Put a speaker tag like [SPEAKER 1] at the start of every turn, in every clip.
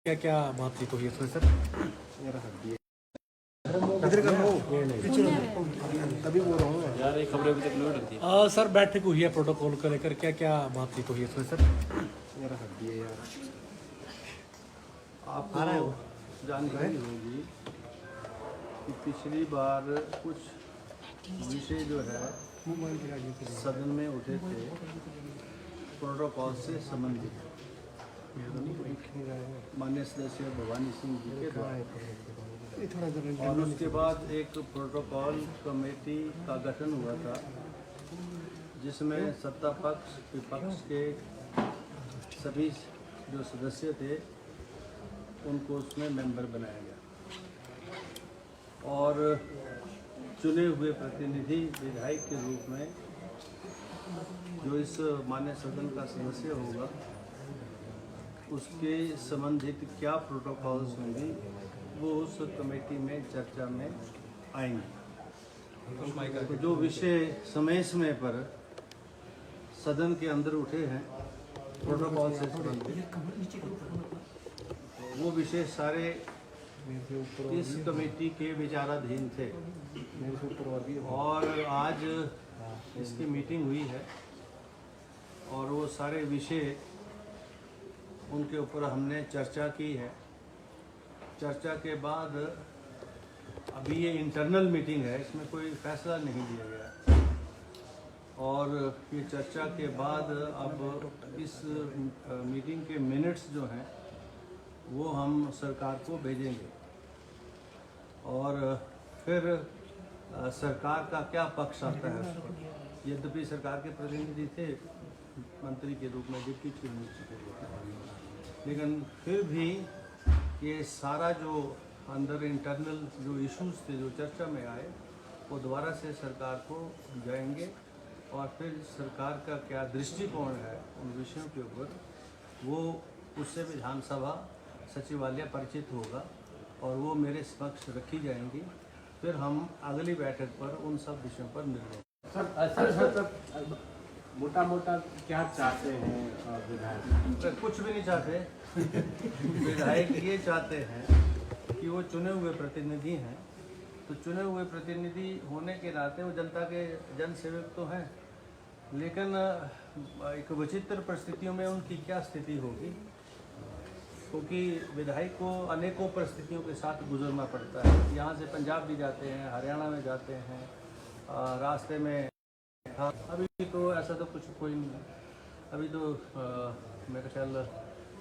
[SPEAKER 1] क्या क्या बातचीत हुई है सर?
[SPEAKER 2] इधर कर लो पीछे तभी बोल रहा हूँ
[SPEAKER 3] यार ये खबरें अभी तक नहीं उठती।
[SPEAKER 1] सर बैठक हुई है प्रोटोकॉल को लेकर, क्या क्या बातचीत हुई है सर?
[SPEAKER 2] मेरा हड्डी है यार।
[SPEAKER 4] आपको जानकारी होगी कि पिछली बार कुछ विषय जो है
[SPEAKER 2] मोबाइल गिरा दी
[SPEAKER 4] सदन में उठे थे प्रोटोकॉल से संबंधित। माननीय सदस्य भवानी सिंह जी के द्वारा, और उसके बाद एक प्रोटोकॉल कमेटी का गठन हुआ था जिसमें सत्ता पक्ष विपक्ष के सभी जो सदस्य थे उनको उसमें मेंबर बनाया गया, और चुने हुए प्रतिनिधि विधायक के रूप में जो इस मान्य सदन का सदस्य होगा उसके संबंधित क्या प्रोटोकॉल्स होंगी वो उस कमेटी में चर्चा में आएंगे। तो जो विषय समय समय पर सदन के अंदर उठे हैं प्रोटोकॉल से संबंधित, वो विषय सारे इस कमेटी के विचाराधीन थे, और आज इसकी मीटिंग हुई है और वो सारे विषय उनके ऊपर हमने चर्चा की है। चर्चा के बाद अभी ये इंटरनल मीटिंग है, इसमें कोई फैसला नहीं लिया गया, और ये चर्चा के बाद अब इस मीटिंग के मिनट्स जो हैं वो हम सरकार को भेजेंगे, और फिर सरकार का क्या पक्ष आता है उस पर। यद्यपि सरकार के प्रतिनिधि थे मंत्री के रूप में, डिप्टी चीफ मिनिस्टर के रूप में, लेकिन फिर भी ये सारा जो अंदर इंटरनल जो इश्यूज थे जो चर्चा में आए वो दोबारा से सरकार को जाएंगे, और फिर सरकार का क्या दृष्टिकोण है उन विषयों के ऊपर वो उससे विधानसभा सचिवालय परिचित होगा और वो मेरे समक्ष रखी जाएंगी। फिर हम अगली बैठक पर उन सब विषयों पर निर्णय।
[SPEAKER 3] सर मोटा मोटा क्या चाहते हैं विधायक?
[SPEAKER 4] कुछ भी नहीं चाहते। विधायक ये चाहते हैं कि वो चुने हुए प्रतिनिधि हैं, तो चुने हुए प्रतिनिधि होने के नाते वो जनता के जन सेवक तो हैं, लेकिन एक विचित्र परिस्थितियों में उनकी क्या स्थिति होगी, क्योंकि विधायक को अनेकों परिस्थितियों के साथ गुजरना पड़ता है। यहाँ से पंजाब भी जाते हैं, हरियाणा में जाते हैं, रास्ते में अभी तो ऐसा तो कुछ कोई नहीं है। अभी तो मेरा ख्याल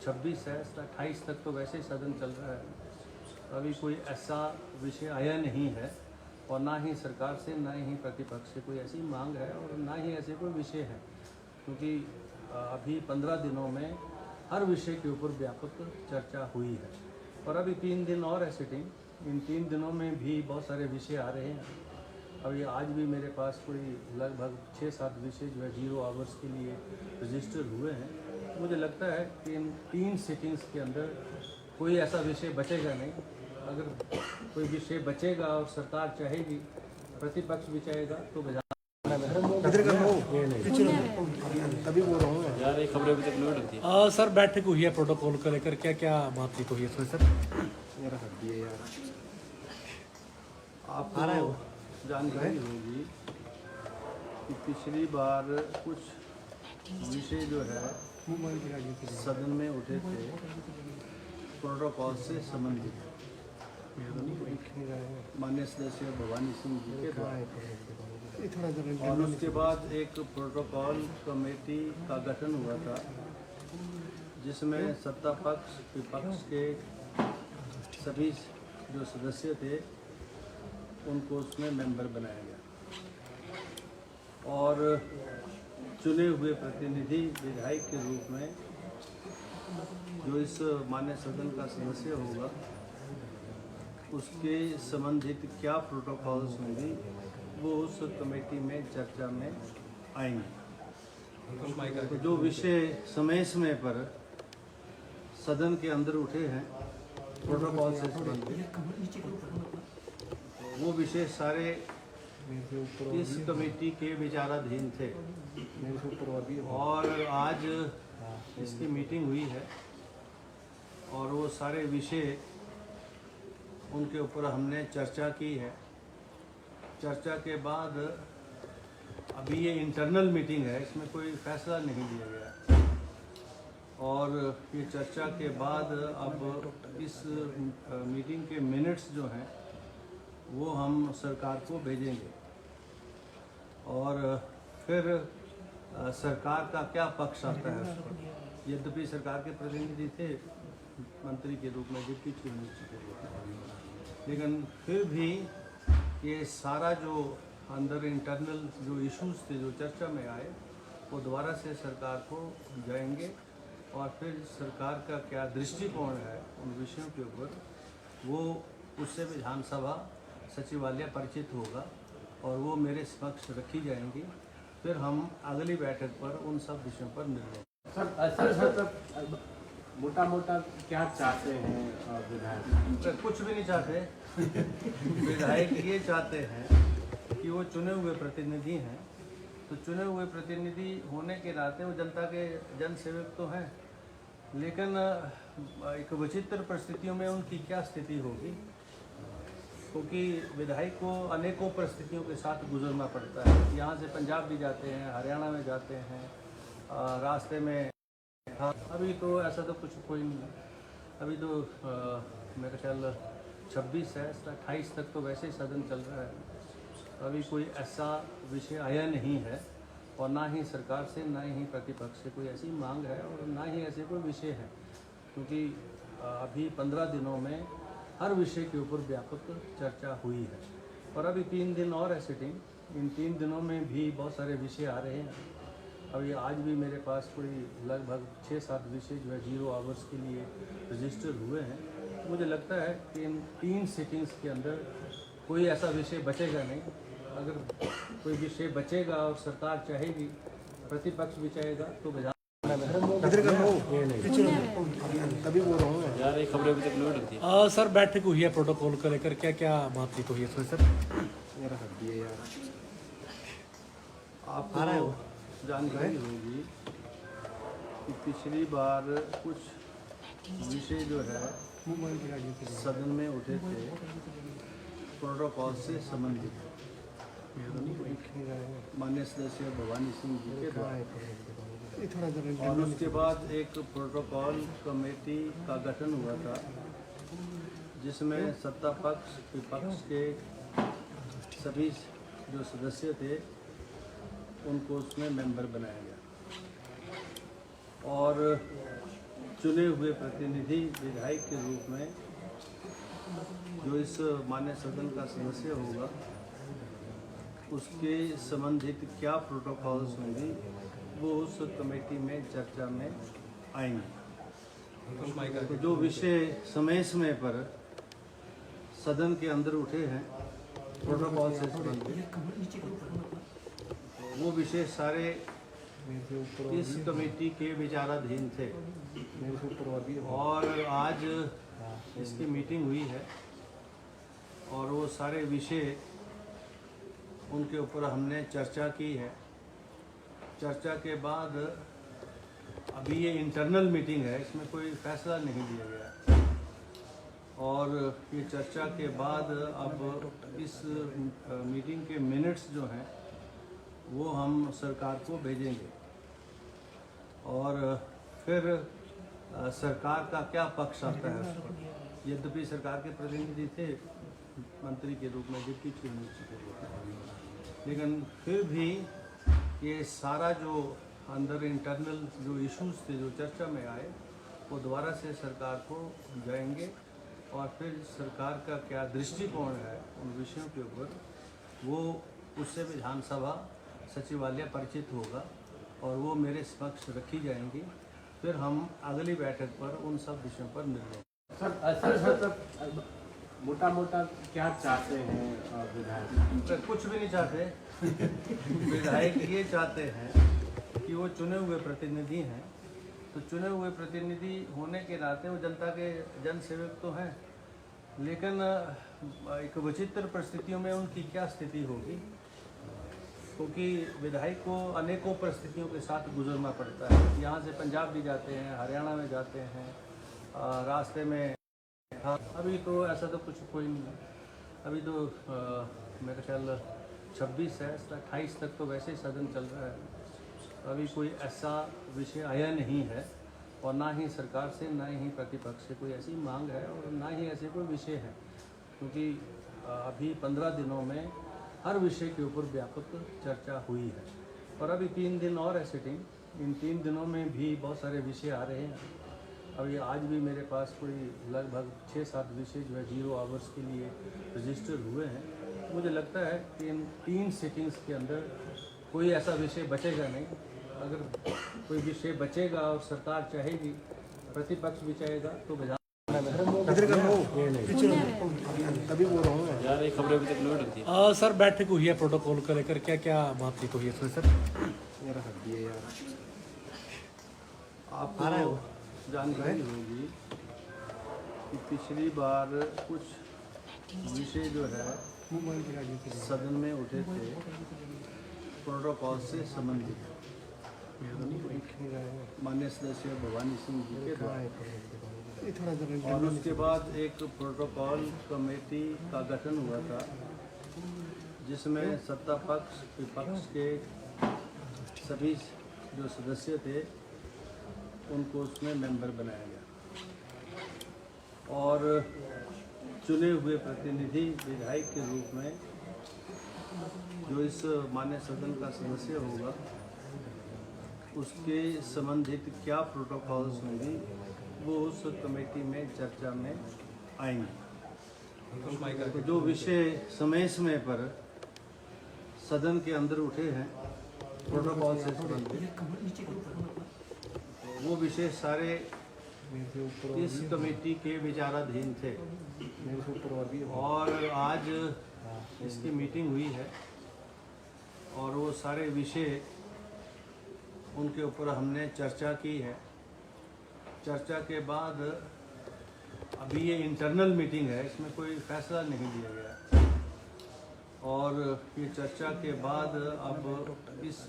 [SPEAKER 4] 26 है, 28 तक तो वैसे ही सदन चल रहा है। अभी कोई ऐसा विषय आया नहीं है, और ना ही सरकार से ना ही प्रतिपक्ष से कोई ऐसी मांग है, और ना ही ऐसे कोई विषय है, क्योंकि अभी 15 दिनों में हर विषय के ऊपर व्यापक चर्चा हुई है, और अभी 3 दिन और है सिटिंग। इन 3 दिनों में भी बहुत सारे विषय आ रहे हैं। अभी आज भी मेरे पास कोई लगभग 6-7 विषय जो है 0 आवर्स के लिए रजिस्टर हुए हैं। मुझे लगता है कि इन 3 सिटिंग्स के अंदर कोई ऐसा विषय बचेगा नहीं। अगर कोई विषय बचेगा और सरकार चाहेगी, प्रतिपक्ष भी चाहेगा, तो
[SPEAKER 2] इधर कर लो पीछे तभी बोल रहा हूँ
[SPEAKER 3] यार ये खबरें अभी तक नहीं उठती।
[SPEAKER 1] सर बैठक हुई है प्रोटोकॉल को लेकर, क्या क्या बातचीत हुई है सर?
[SPEAKER 2] मेरा हड्डी है यार।
[SPEAKER 4] आपको जानकारी होगी कि पिछली बार कुछ विषय जो है
[SPEAKER 2] मोबाइल गिरा दी
[SPEAKER 4] सदन में उठे थे प्रोटोकॉल से संबंधित। माननीय सदस्य भवानी सिंह जी के द्वारा, और उसके बाद एक प्रोटोकॉल कमेटी का गठन हुआ था जिसमें सत्ता पक्ष विपक्ष के सभी जो सदस्य थे उनको उसमें मेंबर बनाया गया, और चुने हुए प्रतिनिधि विधायक के रूप में जो इस मान्य सदन का सदस्य होगा उसके संबंधित क्या प्रोटोकॉल्स होंगी वो उस कमेटी में चर्चा में आएंगे। तो जो विषय समय समय पर सदन के अंदर उठे हैं प्रोटोकॉल से संबंधित, वो विषय सारे इस कमेटी के विचाराधीन थे, और आज इसकी मीटिंग हुई है और वो सारे विषय उनके ऊपर हमने चर्चा की है। चर्चा के बाद अभी ये इंटरनल मीटिंग है, इसमें कोई फैसला नहीं लिया गया और ये चर्चा के बाद अब इस मीटिंग के मिनट्स जो हैं वो हम सरकार को भेजेंगे और फिर सरकार का क्या पक्ष आता है उस पर। यद्यपि सरकार के प्रतिनिधि थे मंत्री के रूप में, डिप्टी चीफ मिनिस्टर के रूप में, लेकिन फिर भी ये सारा जो अंदर इंटरनल जो इश्यूज थे जो चर्चा में आए वो दोबारा से सरकार को जाएंगे और फिर सरकार का क्या दृष्टिकोण है उन विषयों के ऊपर वो उससे विधानसभा सचिवालय परिचित होगा और वो मेरे समक्ष रखी जाएंगी। फिर हम अगली बैठक पर उन सब विषयों पर निर्णय।
[SPEAKER 3] सर मोटा मोटा क्या चाहते हैं विधायक?
[SPEAKER 4] कुछ भी नहीं चाहते। विधायक ये चाहते हैं कि वो चुने हुए प्रतिनिधि हैं, तो चुने हुए प्रतिनिधि होने के नाते वो जनता के जन सेवक तो हैं, लेकिन एक विचित्र परिस्थितियों में उनकी क्या स्थिति होगी, क्योंकि विधायक को अनेकों परिस्थितियों के साथ गुजरना पड़ता है। यहाँ से पंजाब भी जाते हैं, हरियाणा में जाते हैं, रास्ते में अभी तो ऐसा तो कुछ कोई नहीं है। अभी तो मेरा ख्याल 26 है, 28 तक तो वैसे ही सदन चल रहा है। अभी कोई ऐसा विषय आया नहीं है और ना ही सरकार से ना ही प्रतिपक्ष से कोई ऐसी मांग है और ना ही ऐसे कोई विषय है, क्योंकि अभी 15 दिनों में हर विषय के ऊपर व्यापक चर्चा हुई है और अभी 3 दिन और है सिटिंग। इन 3 दिनों में भी बहुत सारे विषय आ रहे हैं। अभी आज भी मेरे पास कोई लगभग 6-7 विषय जो है 0 आवर्स के लिए रजिस्टर हुए हैं। मुझे लगता है कि इन 3 सिटिंग्स के अंदर कोई ऐसा विषय बचेगा नहीं। अगर कोई विषय बचेगा और सरकार चाहेगी, प्रतिपक्ष भी चाहेगा, तो
[SPEAKER 2] इधर कर लो, तभी बोल रहा हूँ।
[SPEAKER 3] यार ये खबरें अभी तक लोड होती है।
[SPEAKER 1] सर बैठक हुई है प्रोटोकॉल को लेकर, क्या क्या बातचीत हुई है इसमें सर?
[SPEAKER 2] मेरा हट दिए यार।
[SPEAKER 4] आपको जानकारी होगी कि पिछली बार कुछ विषय जो है सदन में उठे थे प्रोटोकॉल से संबंधित, माननीय सदस्य भवानी सिंह जी के द्वारा, और उसके बाद एक प्रोटोकॉल कमेटी का गठन हुआ था जिसमें सत्ता पक्ष विपक्ष के सभी जो सदस्य थे उनको उसमें मेंबर बनाया गया और चुने हुए प्रतिनिधि विधायक के रूप में जो इस मान्य सदन का सदस्य होगा उसके संबंधित क्या प्रोटोकॉल्स होंगी वो उस कमेटी में चर्चा में आएंगे। तो जो विषय समय समय पर सदन के अंदर उठे हैं प्रोटोकॉल से संबंधित, वो विषय सारे इस कमेटी के विचाराधीन थे और आज इसकी मीटिंग हुई है और वो सारे विषय उनके ऊपर हमने चर्चा की है। चर्चा के बाद अभी ये इंटरनल मीटिंग है, इसमें कोई फैसला नहीं लिया गया और ये चर्चा के बाद अब इस मीटिंग के मिनट्स जो हैं वो हम सरकार को भेजेंगे और फिर सरकार का क्या पक्ष आता है उस पर। यद्यपि सरकार के प्रतिनिधि थे मंत्री के रूप में, डिप्टी चीफ मिनिस्टर के रूप में, लेकिन फिर भी ये सारा जो अंदर इंटरनल जो इश्यूज थे जो चर्चा में आए वो दोबारा से सरकार को जाएंगे और फिर सरकार का क्या दृष्टिकोण है उन विषयों के ऊपर वो उससे विधानसभा सचिवालय परिचित होगा और वो मेरे समक्ष रखी जाएंगी। फिर हम अगली बैठक पर उन सब विषयों पर निर्णय।
[SPEAKER 3] सर मोटा मोटा क्या चाहते हैं विधायक?
[SPEAKER 4] कुछ भी नहीं चाहते। विधायक ये चाहते हैं कि वो चुने हुए प्रतिनिधि हैं, तो चुने हुए प्रतिनिधि होने के नाते वो जनता के जन सेवक तो हैं, लेकिन एक विचित्र परिस्थितियों में उनकी क्या स्थिति होगी, क्योंकि विधायक को अनेकों परिस्थितियों के साथ गुजरना पड़ता है। यहाँ से पंजाब भी जाते हैं, हरियाणा में जाते हैं, रास्ते में था। अभी तो ऐसा तो कुछ कोई नहीं है। अभी तो मेरा ख्याल 26 है, 28 तक तो वैसे ही सदन चल रहा है। अभी कोई ऐसा विषय आया नहीं है और ना ही सरकार से ना ही प्रतिपक्ष से कोई ऐसी मांग है और ना ही ऐसे कोई विषय है, क्योंकि अभी 15 दिनों में हर विषय के ऊपर व्यापक चर्चा हुई है और अभी 3 दिन और है सिटिंग। इन 3 दिनों में भी बहुत सारे विषय आ रहे हैं। अभी आज भी मेरे पास कोई लगभग 6-7 विषय जो है 0 आवर्स के लिए रजिस्टर हुए हैं। मुझे लगता है कि इन 3 सिटिंग्स के अंदर कोई ऐसा विषय बचेगा नहीं। अगर कोई विषय बचेगा और सरकार चाहेगी, प्रतिपक्ष भी चाहेगा, तो विधान
[SPEAKER 2] इधर का हो पीछे तभी बोल रहा हूँ मैं।
[SPEAKER 3] यार ये खबरें अभी तक लोड होती है।
[SPEAKER 1] सर बैठक हुई है प्रोटोकॉल को लेकर, क्या क्या बातचीत हुई है इसमें सर?
[SPEAKER 2] मेरा हड्डी है यार।
[SPEAKER 4] आपको जानकारी होगी कि पिछली बार कुछ विषय जो है
[SPEAKER 2] मोबाइल की राजनीति
[SPEAKER 4] सदन में उठे थे प्रोटोकॉल से संबंधित। माननीय सदस्य भवानी सिंह जी के द्वारा,
[SPEAKER 2] ये थोड़ा जरा
[SPEAKER 4] और उसके बाद एक प्रोटोकॉल कमेटी का गठन हुआ था जिसमें सत्ता पक्ष विपक्ष के सभी जो सदस्य थे उनको उसमें मेंबर बनाया गया और चुने हुए प्रतिनिधि विधायक के रूप में जो इस मान्य सदन का सदस्य होगा उसके संबंधित क्या प्रोटोकॉल्स होंगी वो उस कमेटी में चर्चा में आएंगे। तो जो विषय समय समय पर सदन के अंदर उठे हैं प्रोटोकॉल से संबंधित, वो विषय सारे इस कमेटी के विचाराधीन थे और आज इसकी मीटिंग हुई है और वो सारे विषय उनके ऊपर हमने चर्चा की है। चर्चा के बाद अभी ये इंटरनल मीटिंग है, इसमें कोई फैसला नहीं लिया गया और ये चर्चा के बाद अब इस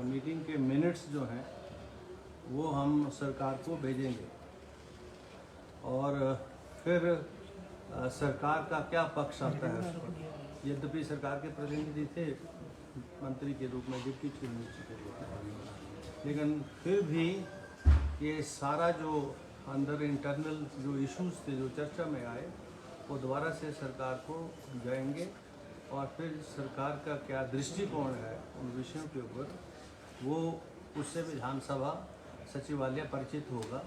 [SPEAKER 4] मीटिंग के मिनट्स जो हैं वो हम सरकार को भेजेंगे और फिर सरकार का क्या पक्ष आता है उस पर। यद्यपि सरकार के प्रतिनिधि थे मंत्री के रूप में, डिप्टी चीफ मिनिस्टर के रूप में, लेकिन फिर भी ये सारा जो अंदर इंटरनल जो इश्यूज थे जो चर्चा में आए वो दोबारा से सरकार को जाएंगे और फिर सरकार का क्या दृष्टिकोण है उन विषयों के ऊपर वो उससे विधानसभा सचिवालय परिचित होगा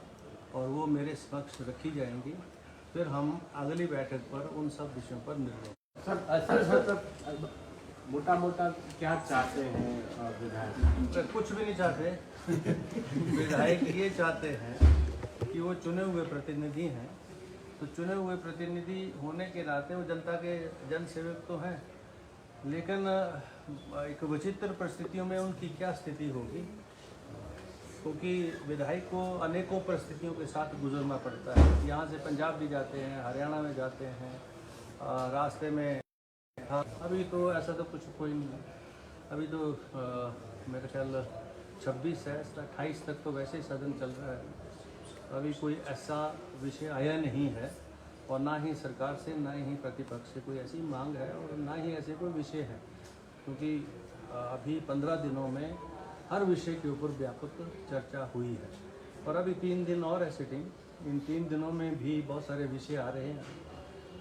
[SPEAKER 4] और वो मेरे समक्ष रखी जाएंगी। फिर हम अगली बैठक पर उन सब विषयों पर निर्णय।
[SPEAKER 3] सर मोटा मोटा क्या चाहते हैं विधायक?
[SPEAKER 4] कुछ भी नहीं चाहते। विधायक ये चाहते हैं कि वो चुने हुए प्रतिनिधि हैं, तो चुने हुए प्रतिनिधि होने के नाते वो जनता के जन सेवक तो हैं, लेकिन एक विचित्र परिस्थितियों में उनकी क्या स्थिति होगी, क्योंकि विधायक को अनेकों परिस्थितियों के साथ गुजरना पड़ता है। यहाँ से पंजाब भी जाते हैं, हरियाणा में जाते हैं, रास्ते में था। अभी तो ऐसा तो कुछ कोई नहीं है। अभी तो मेरा ख्याल 26 है, 28 तक तो वैसे ही सदन चल रहा है। अभी कोई ऐसा विषय आया नहीं है और ना ही सरकार से ना ही प्रतिपक्ष से कोई ऐसी मांग है और ना ही ऐसे कोई विषय है, क्योंकि अभी 15 दिनों में हर विषय के ऊपर व्यापक चर्चा हुई है और अभी 3 दिन और है सिटिंग। इन 3 दिनों में भी बहुत सारे विषय आ रहे हैं।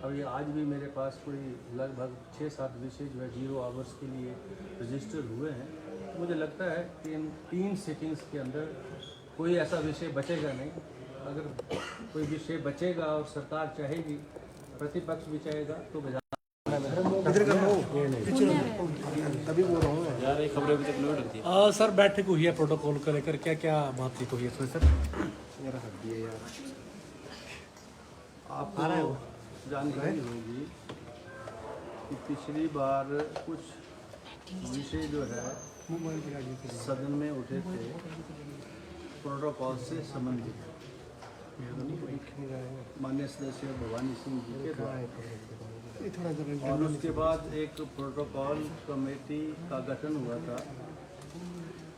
[SPEAKER 4] अभी आज भी मेरे पास कोई लगभग 6-7 विषय जो है 0 आवर्स के लिए रजिस्टर हुए हैं। मुझे लगता है कि इन 3 सिटिंग्स के अंदर कोई ऐसा विषय बचेगा नहीं। अगर कोई विषय बचेगा और सरकार चाहेगी, प्रतिपक्ष भी चाहेगा, तो विधान
[SPEAKER 2] इधर का हो पीछे तभी बोल रहा हूँ मैं।
[SPEAKER 3] यार ये खबरें अभी तक लोड होती है।
[SPEAKER 1] सर बैठक हुई है प्रोटोकॉल को लेकर, क्या क्या बातचीत हुई है इसमें सर?
[SPEAKER 2] मेरा हड्डी है यार।
[SPEAKER 4] आपको जानकारी होगी कि पिछली बार कुछ विषय जो है
[SPEAKER 2] मोबाइल की राजनीति
[SPEAKER 4] सदन में उठे थे प्रोटोकॉल से संबंधित। माननीय सदस्य भवानी सिंह जी के द्वारा,
[SPEAKER 2] ये थोड़ा जरा
[SPEAKER 4] और उसके बाद एक प्रोटोकॉल कमेटी का गठन हुआ था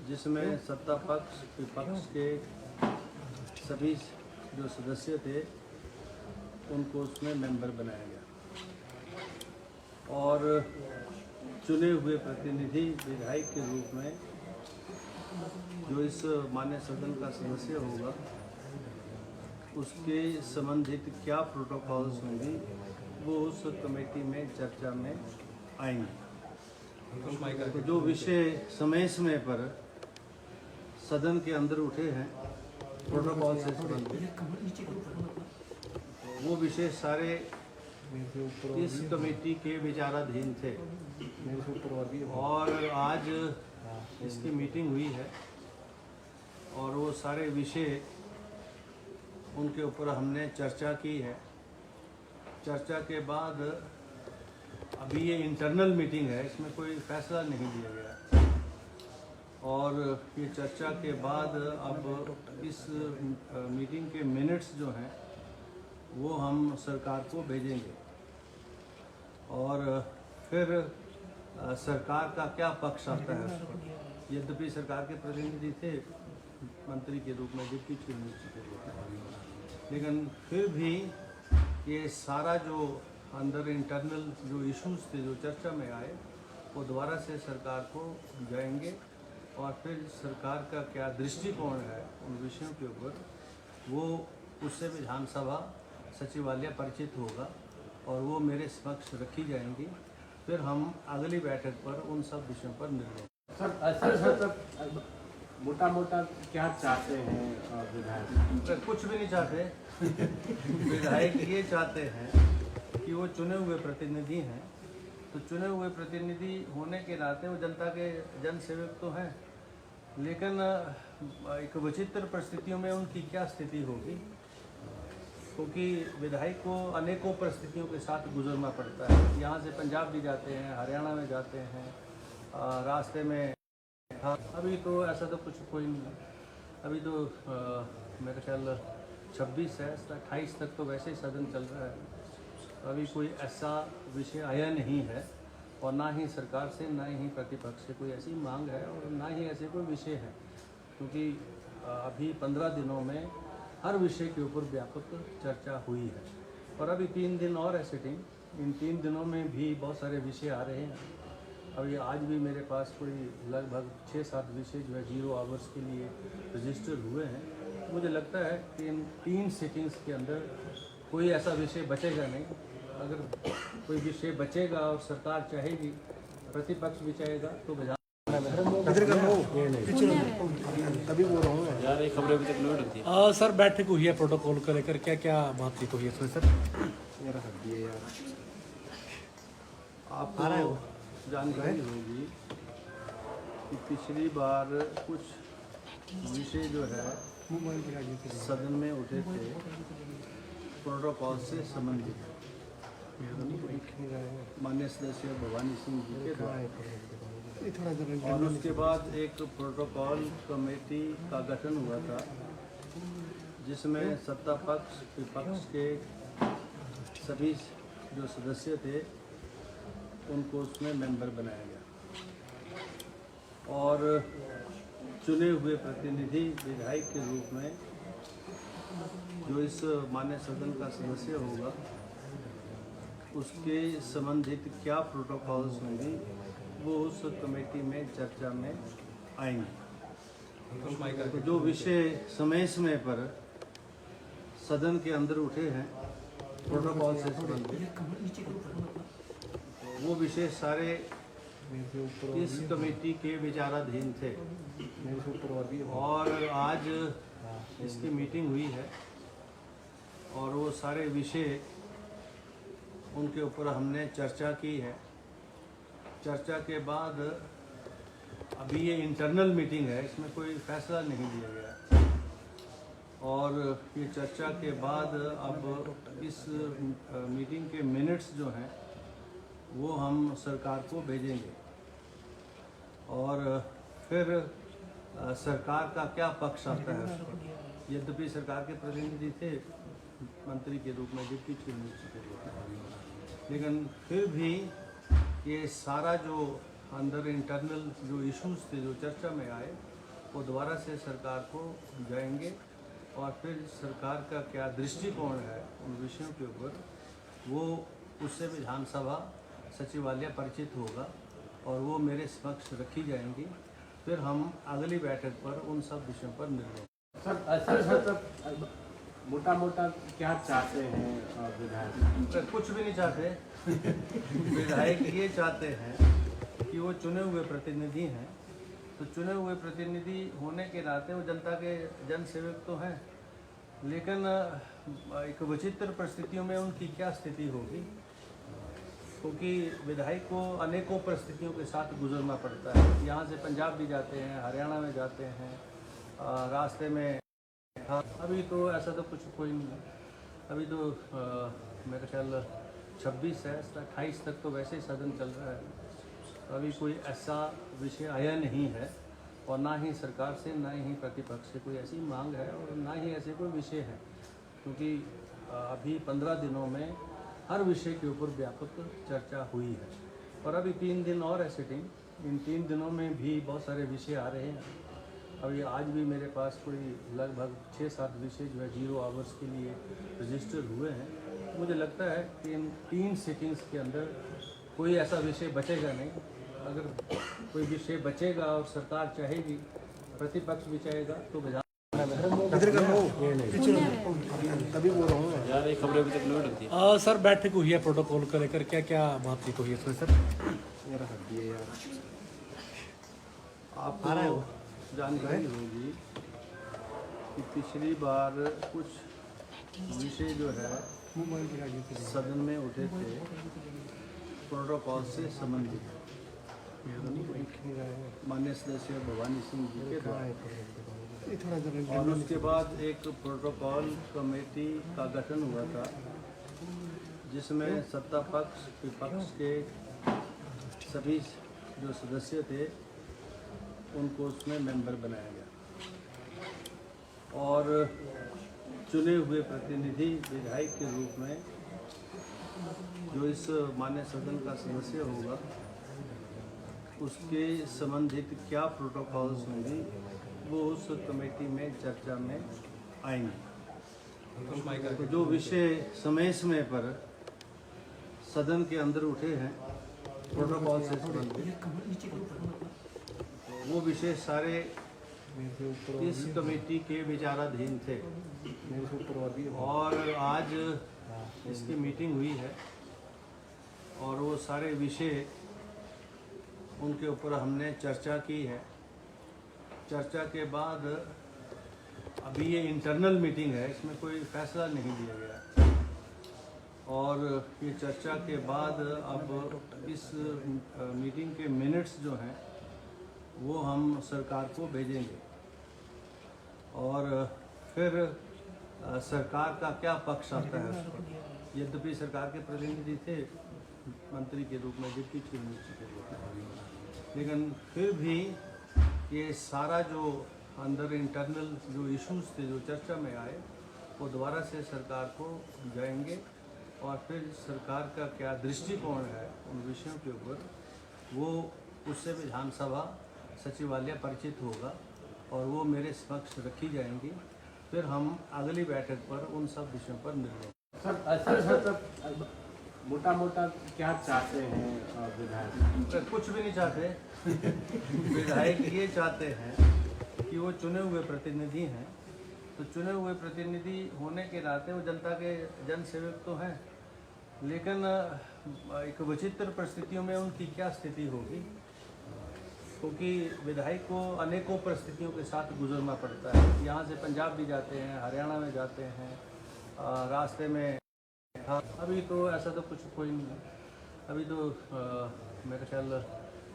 [SPEAKER 4] जिसमें सत्ता पक्ष विपक्ष के सभी जो सदस्य थे उनको उसमें मेंबर बनाया गया और चुने हुए प्रतिनिधि विधायक के रूप में जो इस मान्य सदन का सदस्य होगा उसके संबंधित क्या प्रोटोकॉल्स होंगी वो उस कमेटी में चर्चा में आएंगे। तो जो विषय समय समय पर सदन के अंदर उठे हैं प्रोटोकॉल से संबंधित वो विषय सारे इस कमेटी के विचाराधीन थे और आज इसकी मीटिंग हुई है और वो सारे विषय उनके ऊपर हमने चर्चा की है। चर्चा के बाद अभी ये इंटरनल मीटिंग है, इसमें कोई फैसला नहीं लिया गया और ये चर्चा के बाद अब इस मीटिंग के मिनट्स जो हैं वो हम सरकार को भेजेंगे और फिर सरकार का क्या पक्ष आता है उस पर। यद्यपि सरकार के प्रतिनिधि थे मंत्री के रूप में, डिप्टी चीफ मिनिस्टर के रूप में, लेकिन फिर भी ये सारा जो अंदर इंटरनल जो इश्यूज थे जो चर्चा में आए वो दोबारा से सरकार को जाएंगे और फिर सरकार का क्या दृष्टिकोण है उन विषयों के ऊपर वो उससे विधानसभा सचिवालय परिचित होगा और वो मेरे समक्ष रखी जाएंगी। फिर हम अगली बैठक पर उन सब विषयों पर निर्णय।
[SPEAKER 3] सर मोटा मोटा क्या चाहते हैं विधायक?
[SPEAKER 4] कुछ भी नहीं चाहते। विधायक ये चाहते हैं कि वो चुने हुए प्रतिनिधि हैं, तो चुने हुए प्रतिनिधि होने के नाते वो जनता के जन सेवक तो हैं, लेकिन एक विचित्र परिस्थितियों में उनकी क्या स्थिति होगी, क्योंकि विधायक को अनेकों परिस्थितियों के साथ गुजरना पड़ता है। यहाँ से पंजाब भी जाते हैं, हरियाणा में जाते हैं, रास्ते में अभी तो ऐसा तो कुछ कोई नहीं। अभी तो मेरा ख्याल 26 है, 28 तक तो वैसे ही सदन चल रहा है। अभी कोई ऐसा विषय आया नहीं है और ना ही सरकार से ना ही प्रतिपक्ष से कोई ऐसी मांग है और ना ही ऐसे कोई विषय है, क्योंकि अभी 15 दिनों में हर विषय के ऊपर व्यापक चर्चा हुई है और अभी 3 दिन और है सिटिंग। इन 3 दिनों में भी बहुत सारे विषय आ रहे हैं। अभी आज भी मेरे पास कोई लगभग 6-7 विषय जो है 0 आवर्स के लिए रजिस्टर हुए हैं। मुझे लगता है कि इन 3 सिटिंग्स के अंदर कोई ऐसा विषय बचेगा नहीं। अगर कोई विषय बचेगा और सरकार चाहेगी, प्रतिपक्ष भी चाहेगा, तो विधान
[SPEAKER 2] तभी बोल रहा हूँ।
[SPEAKER 3] यार ये खबरें अभी तक नोट होती है।
[SPEAKER 1] सर बैठक हुई है प्रोटोकॉल को लेकर, क्या क्या बातचीत हुई है इसमें सर?
[SPEAKER 4] आपको जानकारी होगी कि पिछली बार कुछ विषय जो है सदन में उठे थे प्रोटोकॉल से संबंधित, माननीय सदस्य भवानी सिंह जी के द्वारा, और उसके बाद एक प्रोटोकॉल कमेटी का गठन हुआ था जिसमें सत्ता पक्ष विपक्ष के सभी जो सदस्य थे उनको उसमें मेंबर बनाया गया और चुने हुए प्रतिनिधि विधायक के रूप में जो इस मान्य सदन का सदस्य होगा उसके संबंधित क्या प्रोटोकॉल्स होंगी वो उस कमेटी में चर्चा में आएंगे। तो जो विषय समय समय पर सदन के अंदर उठे हैं प्रोटोकॉल से संबंधित वो विषय सारे इस कमेटी के विचाराधीन थे और आज इसकी मीटिंग हुई है और वो सारे विषय उनके ऊपर हमने चर्चा की है। चर्चा के बाद अभी ये इंटरनल मीटिंग है, इसमें कोई फैसला नहीं लिया गया और ये चर्चा के बाद अब इस मीटिंग के मिनट्स जो हैं वो हम सरकार को भेजेंगे और फिर सरकार का क्या पक्ष आता है उस पर। यद्यपि सरकार के प्रतिनिधि थे मंत्री के रूप में, डिप्टी चीफ मिनिस्टर के रूप में, लेकिन फिर भी ये सारा जो अंदर इंटरनल जो इश्यूज थे जो चर्चा में आए वो दोबारा से सरकार को जाएंगे और फिर सरकार का क्या दृष्टिकोण है उन विषयों के ऊपर, वो उससे विधानसभा सचिवालय परिचित होगा और वो मेरे समक्ष रखी जाएंगी। फिर हम अगली बैठक पर उन सब विषयों पर निर्णय।
[SPEAKER 3] सर मोटा मोटा क्या चाहते हैं विधायक?
[SPEAKER 4] कुछ भी नहीं चाहते। विधायक ये चाहते हैं कि वो चुने हुए प्रतिनिधि हैं, तो चुने हुए प्रतिनिधि होने के नाते वो जनता के जन सेवक तो हैं, लेकिन एक विचित्र परिस्थितियों में उनकी क्या स्थिति होगी, क्योंकि विधायक को अनेकों परिस्थितियों के साथ गुजरना पड़ता है। यहाँ से पंजाब भी जाते हैं, हरियाणा में जाते हैं, रास्ते में अभी तो ऐसा तो कुछ कोई नहीं है। अभी तो मेरा ख्याल 26 है, 28 तक तो वैसे ही सदन चल रहा है। तो अभी कोई ऐसा विषय आया नहीं है और ना ही सरकार से ना ही प्रतिपक्ष से कोई ऐसी मांग है और ना ही ऐसे कोई विषय है, क्योंकि अभी 15 दिनों में हर विषय के ऊपर व्यापक चर्चा हुई है और अभी 3 दिन और है सिटिंग। इन 3 दिनों में भी बहुत सारे विषय आ रहे हैं। अभी आज भी मेरे पास कोई लगभग 6-7 विषय जो है 0 आवर्स के लिए रजिस्टर हुए हैं। मुझे लगता है कि इन 3 सिटिंग्स के अंदर कोई ऐसा विषय बचेगा नहीं। अगर कोई विषय बचेगा और सरकार चाहेगी, प्रतिपक्ष भी चाहेगा, तो
[SPEAKER 2] इधर का हो तभी बोल रहा हूँ।
[SPEAKER 3] यार ये खबरें अभी तक लोड होती है।
[SPEAKER 1] सर बैठक हुई है प्रोटोकॉल को लेकर, क्या क्या बातचीत हुई है इसमें सर?
[SPEAKER 2] मेरा हड्डी है यार।
[SPEAKER 4] आपको जानकारी होगी कि पिछली बार कुछ विषय जो है सदन में उठे थे प्रोटोकॉल से संबंधित, माननीय सदस्य भवानी सिंह जी के द्वारा, और उसके बाद एक प्रोटोकॉल कमेटी का गठन हुआ था जिसमें सत्ता पक्ष विपक्ष के सभी जो सदस्य थे उनको उसमें मेंबर बनाया गया और चुने हुए प्रतिनिधि विधायक के रूप में जो इस मान्य सदन का सदस्य होगा उसके संबंधित क्या प्रोटोकॉल्स होंगी वो उस कमेटी में चर्चा में आएंगे। तो जो विषय समय समय पर सदन के अंदर उठे हैं प्रोटोकॉल से संबंधित, वो विषय सारे इस कमेटी के विचाराधीन थे और आज इसकी मीटिंग हुई है और वो सारे विषय उनके ऊपर हमने चर्चा की है। चर्चा के बाद अभी ये इंटरनल मीटिंग है, इसमें कोई फैसला नहीं लिया गया और ये चर्चा के बाद अब इस मीटिंग के मिनट्स जो हैं वो हम सरकार को भेजेंगे और फिर सरकार का क्या पक्ष आता है उस पर। यद्यपि सरकार के प्रतिनिधि थे मंत्री के रूप में, डिप्टी चीफ मिनिस्टर के रूप में, लेकिन फिर भी ये सारा जो अंदर इंटरनल जो इश्यूज थे जो चर्चा में आए वो दोबारा से सरकार को जाएंगे और फिर सरकार का क्या दृष्टिकोण है उन विषयों के ऊपर, वो उससे विधानसभा सचिवालय परिचित होगा और वो मेरे समक्ष रखी जाएंगी। फिर हम अगली बैठक पर उन सब विषयों पर निर्णय।
[SPEAKER 3] सर मोटा मोटा क्या चाहते हैं विधायक?
[SPEAKER 4] कुछ भी नहीं चाहते। विधायक ये चाहते हैं कि वो चुने हुए प्रतिनिधि हैं, तो चुने हुए प्रतिनिधि होने के नाते वो जनता के जन सेवक तो हैं, लेकिन एक विचित्र परिस्थितियों में उनकी क्या स्थिति होगी, क्योंकि विधायक को अनेकों परिस्थितियों के साथ गुजरना पड़ता है। यहाँ से पंजाब भी जाते हैं, हरियाणा में जाते हैं, रास्ते में अभी तो ऐसा तो कुछ कोई नहीं है। अभी तो मेरा ख्याल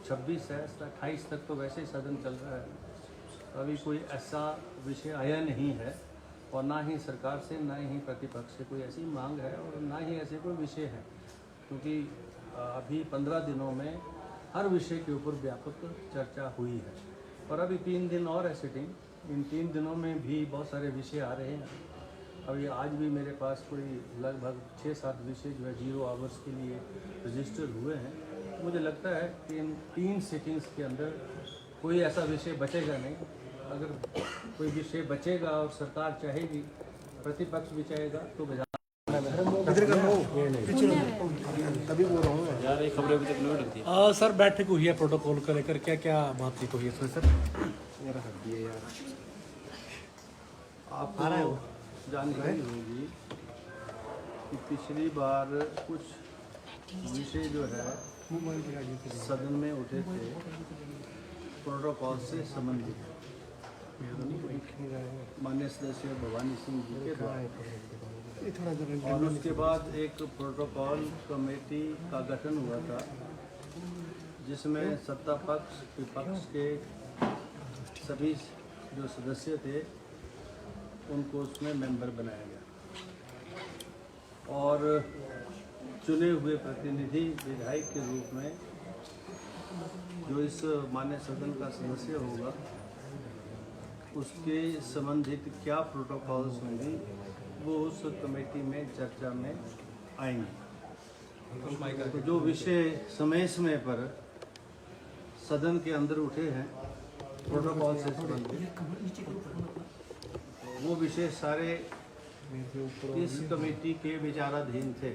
[SPEAKER 4] 26 है, 28 तक तो वैसे ही सदन चल रहा है। तो अभी कोई ऐसा विषय आया नहीं है और ना ही सरकार से ना ही प्रतिपक्ष से कोई ऐसी मांग है और ना ही ऐसे कोई विषय है, क्योंकि अभी 15 दिनों में हर विषय के ऊपर व्यापक चर्चा हुई है और अभी 3 दिन और है सिटिंग। इन 3 दिनों में भी बहुत सारे विषय आ रहे हैं। अभी आज भी मेरे पास कोई लगभग 6-7 विषय जो है 0 आवर्स के लिए रजिस्टर हुए हैं। मुझे लगता है कि इन 3 सिटिंग्स के अंदर कोई ऐसा विषय बचेगा नहीं। अगर कोई विषय बचेगा और सरकार चाहेगी, प्रतिपक्ष भी चाहेगा, तो विधान
[SPEAKER 2] इधर कर लो पीछे तभी बोल रहा हूँ मैं।
[SPEAKER 3] यार ये खबरें अभी तक नहीं लगती।
[SPEAKER 1] सर बैठक हुई है प्रोटोकॉल को लेकर, क्या क्या बातचीत हुई है इसमें सर?
[SPEAKER 2] मेरा हड्डी है यार।
[SPEAKER 4] आपको
[SPEAKER 2] आ रहा है वो?
[SPEAKER 4] जानकारी होगी कि पिछली बार कुछ विषय जो है
[SPEAKER 2] मोबाइल दिखा दीजिए।
[SPEAKER 4] सदन में उठे थे प्रोटोकॉल से संबंधित, माननीय सदस्य भवानी सिंह जी के द्वारा।
[SPEAKER 2] ये थोड़ा जरा
[SPEAKER 4] और उसके बाद एक प्रोटोकॉल कमेटी का गठन हुआ था, जिसमें सत्ता पक्ष विपक्ष के सभी जो सदस्य थे उनको उसमें मेंबर बनाया गया और चुने हुए प्रतिनिधि विधायक के रूप में जो इस माननीय सदन का सदस्य होगा उसके संबंधित क्या प्रोटोकॉल्स होंगी वो उस कमेटी में चर्चा में आएंगे। तो जो विषय समय समय पर सदन के अंदर उठे हैं प्रोटोकॉल से संबंधित, वो विषय सारे इस कमेटी के विचाराधीन थे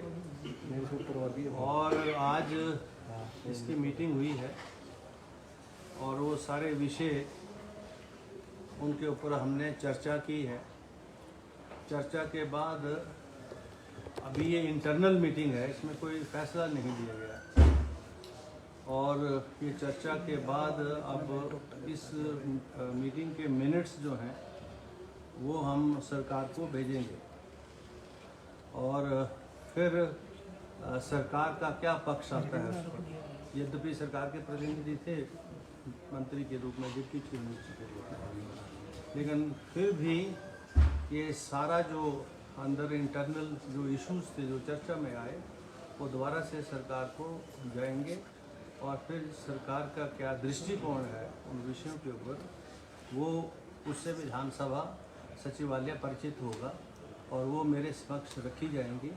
[SPEAKER 4] और आज इसकी मीटिंग हुई है और वो सारे विषय उनके ऊपर हमने चर्चा की है। चर्चा के बाद अभी ये इंटरनल मीटिंग है, इसमें कोई फैसला नहीं लिया गया और ये चर्चा के बाद अब इस मीटिंग के मिनट्स जो हैं वो हम सरकार को भेजेंगे और फिर सरकार का क्या पक्ष आता है उस पर। यद्यपि सरकार के प्रतिनिधि थे मंत्री के रूप में, डिप्टी चीफ मिनिस्टर के रूप में, लेकिन फिर भी ये सारा जो अंदर इंटरनल जो इश्यूज थे जो चर्चा में आए वो दोबारा से सरकार को जाएंगे और फिर सरकार का क्या दृष्टिकोण है उन विषयों के ऊपर वो उससे विधानसभा सचिवालय परिचित होगा और वो मेरे समक्ष रखी जाएंगी।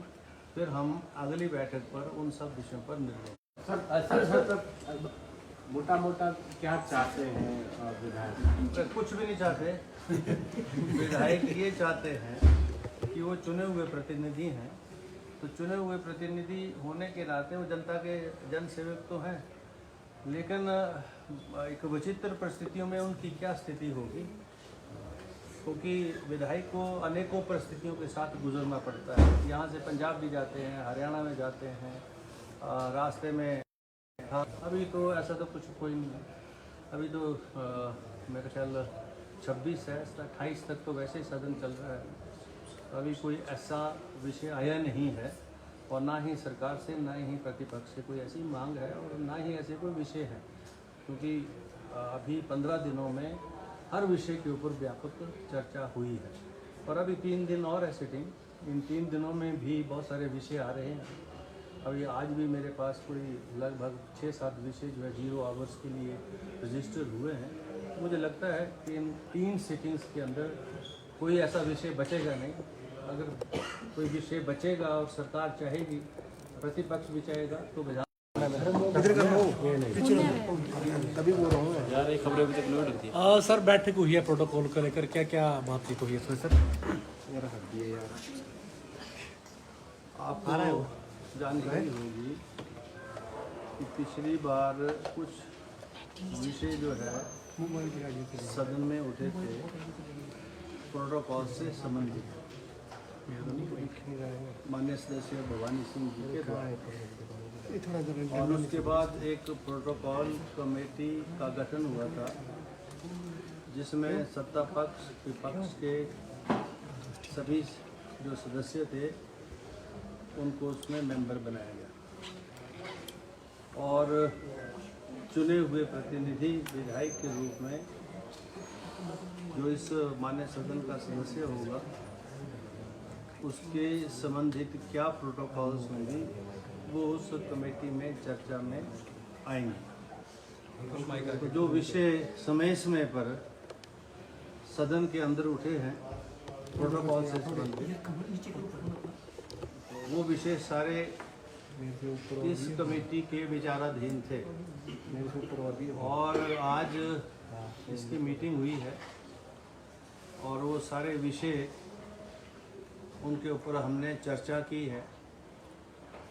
[SPEAKER 4] फिर हम अगली बैठक पर उन सब विषयों पर निर्णय।
[SPEAKER 3] सर मोटा मोटा क्या चाहते हैं विधायक?
[SPEAKER 4] कुछ भी नहीं चाहते। विधायक ये चाहते हैं कि वो चुने हुए प्रतिनिधि हैं, तो चुने हुए प्रतिनिधि होने के नाते वो जनता के जन सेवक तो हैं, लेकिन एक विचित्र परिस्थितियों में उनकी क्या स्थिति होगी, क्योंकि विधायक को अनेकों परिस्थितियों के साथ गुजरना पड़ता है। यहाँ से पंजाब भी जाते हैं, हरियाणा में जाते हैं, रास्ते में अभी तो ऐसा तो कुछ कोई नहीं है। अभी तो मेरा ख्याल 26 है, 28 तक तो वैसे ही सदन चल रहा है। अभी कोई ऐसा विषय आया नहीं है और ना ही सरकार से ना ही प्रतिपक्ष से कोई ऐसी मांग है और ना ही ऐसे कोई विषय है, क्योंकि अभी 15 दिनों में हर विषय के ऊपर व्यापक चर्चा हुई है और अभी 3 दिन और है सिटिंग। इन 3 दिनों में भी बहुत सारे विषय आ रहे हैं। अभी आज भी मेरे पास कोई लगभग 6-7 विषय जो है 0 आवर्स के लिए रजिस्टर हुए हैं। मुझे लगता है कि इन 3 सिटिंग्स के अंदर कोई ऐसा विषय बचेगा नहीं। अगर कोई विषय बचेगा और सरकार चाहेगी, प्रतिपक्ष भी चाहेगा, तो विधान
[SPEAKER 2] इधर कर लो पीछे तभी बोल रहा हूँ मैं।
[SPEAKER 3] यार ये खबरें अभी तक नहीं लगती।
[SPEAKER 1] सर बैठक हुई है प्रोटोकॉल को लेकर, क्या क्या बातचीत हुई है इसमें सर?
[SPEAKER 2] मेरा हड्डी है यार।
[SPEAKER 4] आपको
[SPEAKER 2] आ रहा है वो?
[SPEAKER 4] जानकारी होगी कि पिछली बार कुछ विषय जो है
[SPEAKER 2] मोबाइल दिखा दीजिए।
[SPEAKER 4] सदन में उठे थे प्रोटोकॉल से संबंधित, माननीय सदस्य भवानी सिंह जी के द्वारा।
[SPEAKER 2] ये थोड़ा जरा
[SPEAKER 4] और उसके बाद एक प्रोटोकॉल कमेटी का गठन हुआ था, जिसमें सत्ता पक्ष विपक्ष के सभी जो सदस्य थे उनको उसमें मेंबर बनाया गया और चुने हुए प्रतिनिधि विधायक के रूप में जो इस माननीय सदन का सदस्य होगा उसके संबंधित क्या प्रोटोकॉल्स होंगी वो उस कमेटी में चर्चा में आएंगे। तो जो विषय समय समय पर सदन के अंदर उठे हैं प्रोटोकॉल से संबंधित, वो विषय सारे इस कमेटी के विचाराधीन थे और आज इसकी मीटिंग हुई है और वो सारे विषय उनके ऊपर हमने चर्चा की है।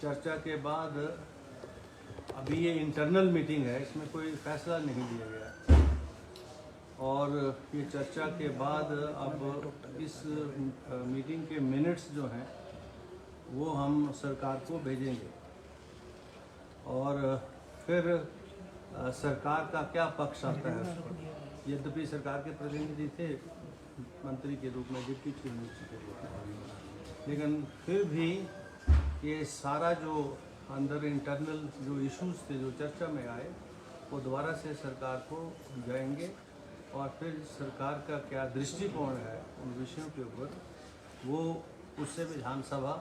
[SPEAKER 4] चर्चा के बाद अभी ये इंटरनल मीटिंग है, इसमें कोई फैसला नहीं लिया गया और ये चर्चा के बाद अब इस मीटिंग के मिनट्स जो हैं वो हम सरकार को भेजेंगे और फिर सरकार का क्या पक्ष आता है उस पर। यद्यपि सरकार के प्रतिनिधि थे मंत्री के रूप में, डिप्टी चीफ मिनिस्टर के रूप में, लेकिन फिर भी ये सारा जो अंदर इंटरनल जो इश्यूज थे जो चर्चा में आए वो दोबारा से सरकार को जाएंगे और फिर सरकार का क्या दृष्टिकोण है उन विषयों के ऊपर वो उससे विधानसभा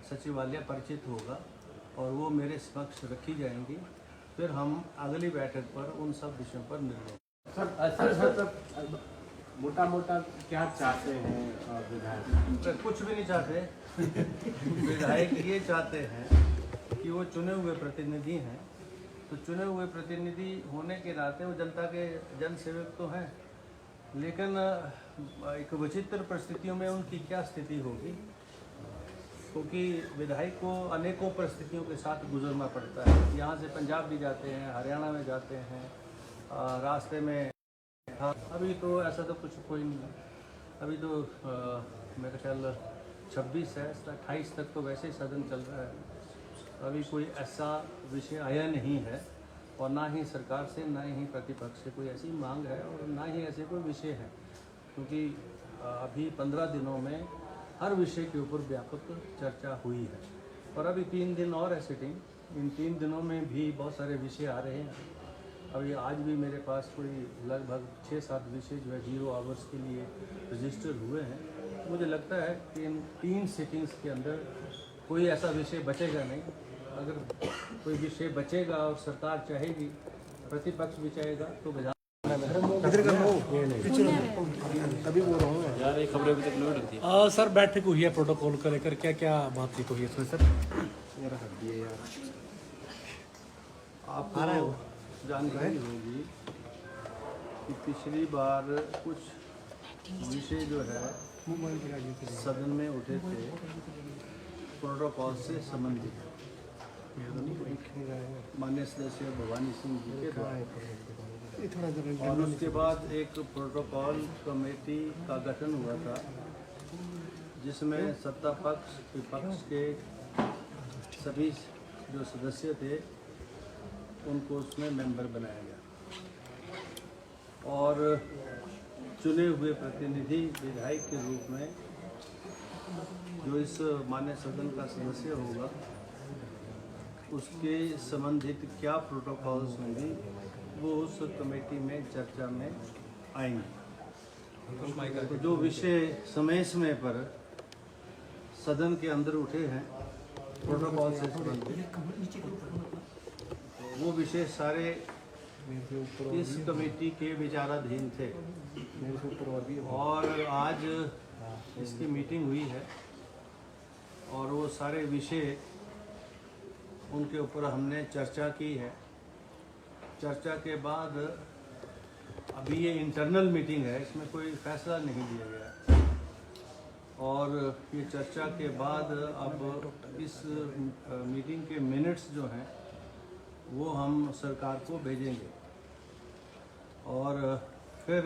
[SPEAKER 4] सचिवालय परिचित होगा और वो मेरे समक्ष रखी जाएंगी। फिर हम अगली बैठक पर उन सब विषयों पर निर्णय।
[SPEAKER 3] सर मोटा मोटा क्या चाहते हैं विधायक?
[SPEAKER 4] कुछ भी नहीं चाहते। विधायक ये चाहते हैं कि वो चुने हुए प्रतिनिधि हैं, तो चुने हुए प्रतिनिधि होने के नाते वो जनता के जन सेवक तो हैं, लेकिन एक विचित्र परिस्थितियों में उनकी क्या स्थिति होगी, क्योंकि विधायक को अनेकों परिस्थितियों के साथ गुजरना पड़ता है। यहाँ से पंजाब भी जाते हैं, हरियाणा में जाते हैं, रास्ते में अभी तो ऐसा तो कुछ कोई नहीं। अभी तो मेरा ख्याल 26 है, 28 तक तो वैसे ही सदन चल रहा है। अभी कोई ऐसा विषय आया नहीं है और ना ही सरकार से ना ही प्रतिपक्ष से कोई ऐसी मांग है और ना ही ऐसे कोई विषय है, क्योंकि अभी 15 दिनों में हर विषय के ऊपर व्यापक चर्चा हुई है और अभी 3 दिन और है सिटिंग। इन 3 दिनों में भी बहुत सारे विषय आ रहे हैं। अभी आज भी मेरे पास कोई लगभग 6-7 विषय जो है 0 आवर्स के लिए रजिस्टर हुए हैं। मुझे लगता है कि इन 3 सिटिंग्स के अंदर कोई ऐसा विषय बचेगा नहीं। अगर कोई विषय बचेगा और सरकार चाहेगी, प्रतिपक्ष भी चाहेगा, तो
[SPEAKER 2] इधर का हो तभी बोल रहा हूँ।
[SPEAKER 3] यार ये खबरें अभी तक नहीं उठती है।
[SPEAKER 1] सर बैठक हुई है प्रोटोकॉल को लेकर, क्या क्या बातचीत हुई है इसमें सर?
[SPEAKER 4] आपको जानकारी होगी कि पिछली बार कुछ विषय जो है सदन में उठे थे प्रोटोकॉल से संबंधित, माननीय सदस्य भवानी सिंह जी के द्वारा, और उसके बाद एक प्रोटोकॉल कमेटी का गठन हुआ था जिसमें सत्ता पक्ष विपक्ष के सभी जो सदस्य थे उनको उसमें मेंबर बनाया गया और चुने हुए प्रतिनिधि विधायक के रूप में जो इस मान्य सदन का सदस्य होगा उसके संबंधित क्या प्रोटोकॉल्स होंगी वो उस कमेटी में चर्चा में आएंगे। तो जो विषय समय समय पर सदन के अंदर उठे हैं प्रोटोकॉल से संबंधित, वो विषय सारे इस कमेटी के विचाराधीन थे और आज इसकी मीटिंग हुई है और वो सारे विषय उनके ऊपर हमने चर्चा की है। चर्चा के बाद अभी ये इंटरनल मीटिंग है, इसमें कोई फैसला नहीं लिया गया और ये चर्चा के बाद अब इस मीटिंग के मिनट्स जो हैं वो हम सरकार को भेजेंगे और फिर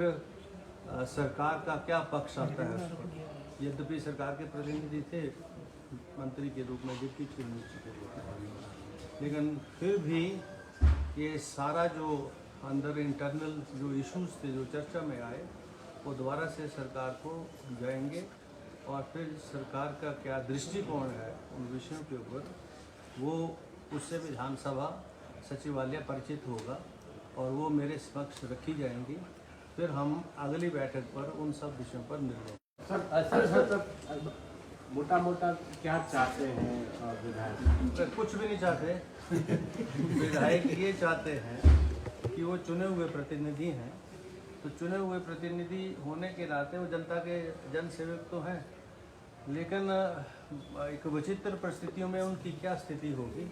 [SPEAKER 4] सरकार का क्या पक्ष आता है उस पर। यद्यपि सरकार के प्रतिनिधि थे मंत्री के रूप में, डिप्टी चीफ मिनिस्टर के रूप में, लेकिन फिर भी ये सारा जो अंदर इंटरनल जो इश्यूज थे जो चर्चा में आए वो दोबारा से सरकार को जाएंगे और फिर सरकार का क्या दृष्टिकोण है उन विषयों के ऊपर वो उससे विधानसभा सचिवालय परिचित होगा और वो मेरे समक्ष रखी जाएंगी। फिर हम अगली बैठक पर उन सब विषयों पर निर्णय।
[SPEAKER 3] सर मोटा मोटा क्या चाहते हैं विधायक?
[SPEAKER 4] कुछ भी नहीं चाहते। विधायक ये चाहते हैं कि वो चुने हुए प्रतिनिधि हैं, तो चुने हुए प्रतिनिधि होने के नाते वो जनता के जन सेवक तो हैं, लेकिन एक विचित्र परिस्थितियों में उनकी क्या स्थिति होगी,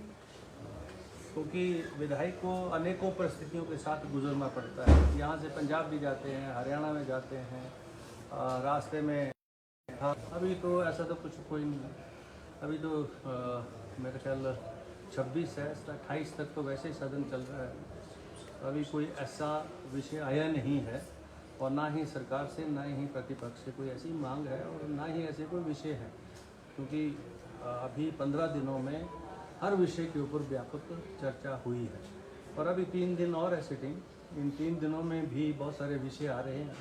[SPEAKER 4] क्योंकि विधायक को अनेकों परिस्थितियों के साथ गुजरना पड़ता है। यहाँ से पंजाब भी जाते हैं, हरियाणा में जाते हैं, रास्ते में था। अभी तो ऐसा तो कुछ कोई नहीं है। अभी तो मेरा ख्याल 26 है, 28 तक तो वैसे ही सदन चल रहा है। अभी कोई ऐसा विषय आया नहीं है और ना ही सरकार से ना ही प्रतिपक्ष से कोई ऐसी मांग है और ना ही ऐसे कोई विषय है, क्योंकि अभी 15 दिनों में हर विषय के ऊपर व्यापक चर्चा हुई है और अभी 3 दिन और है सिटिंग। इन 3 दिनों में भी बहुत सारे विषय आ रहे हैं।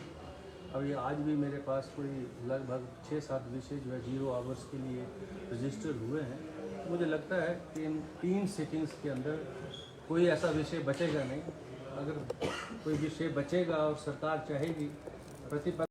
[SPEAKER 4] अभी आज भी मेरे पास कोई लगभग 6-7 विषय जो है 0 आवर्स के लिए रजिस्टर हुए हैं। मुझे लगता है कि इन 3 सिटिंग्स के अंदर कोई ऐसा विषय बचेगा नहीं। अगर कोई विषय बचेगा और सरकार चाहेगी प्रतिपक्ष